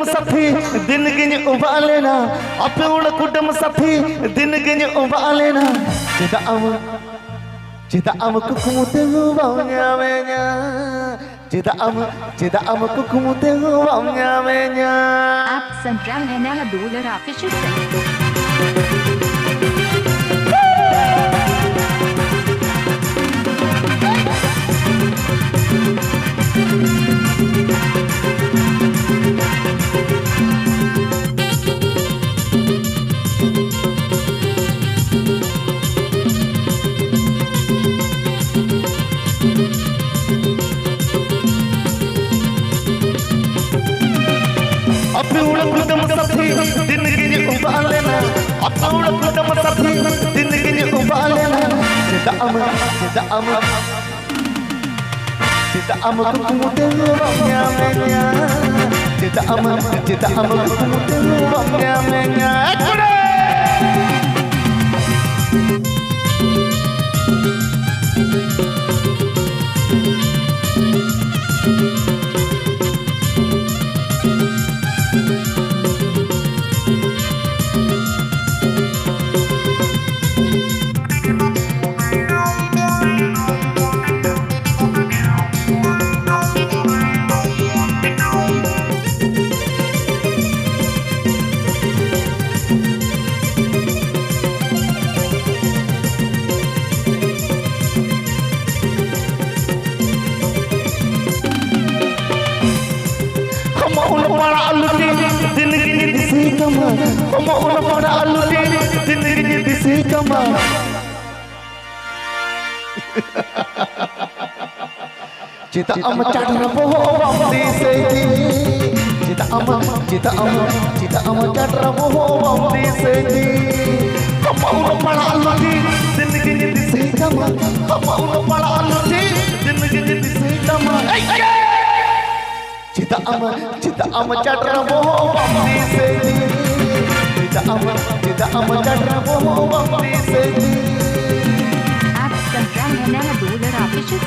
sathi din gin ubalena apun kudam sathi din gin ubalena cita am kukumutu baunya menya cita am kukumutu baunya menya. आप सुन रहे हैं dollar official apun kudam sathi din gin ubalena apun kudam sathi din gin ubalena cita am kukumutu baunya menya cita am kukumutu baunya menya. Para aluti din gini disikama mau para aluti din gini disikama cita am cadra boho bamdi seji cita am cadra boho bamdi seji mau para aluti din gini disikama mau para aluti din gini disikama. Cita am cadra boho bamdi seji cita am cadra boho bamdi seji. आप सुन रहे हैं dollar official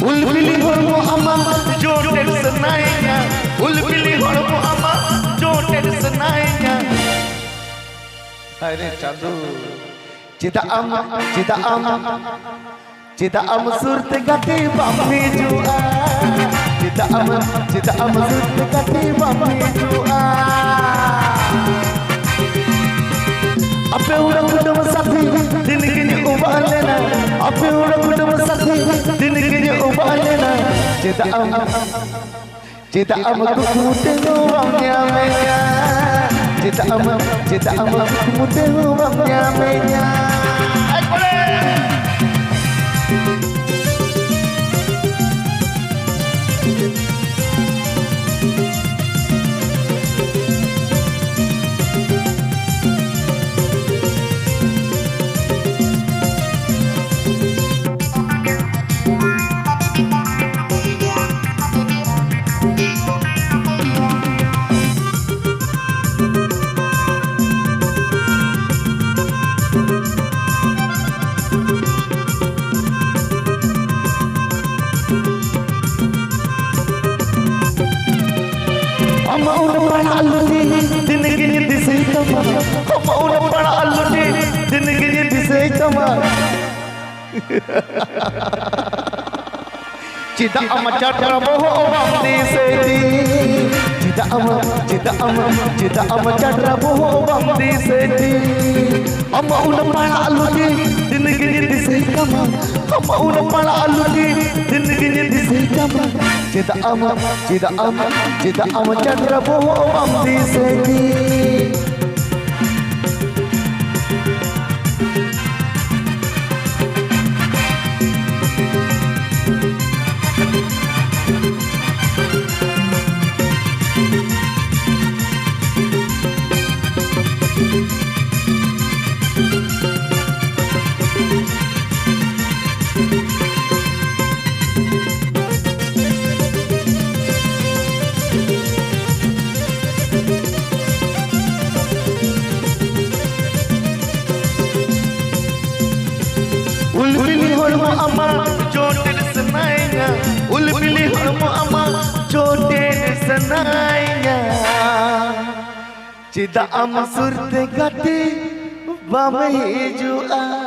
Ulpili hormo ama jo tension naenya ulpili hormo ama jo tension naenya. Are chandu cita am surte gati bambi jua cita am surte gati bambi jua ape udah kudam sathi din gini ubalena ape udah kudam sathi din gini ubalena cita am kukumutu baunya menya cita am kukumutu baunya menya. mau para aluti din gini disikama mau para aluti din gini disikama cita am cadra boho bamdi seji cita am cadra boho bamdi seji mau para aluti din gini disikama mau para aluti din gini disikama cita am cadra boho bamdi seji. Ulpili hormo ama joten senainya. Ulpili hormo ama joten senainya. Cida am surte gati bam hijua.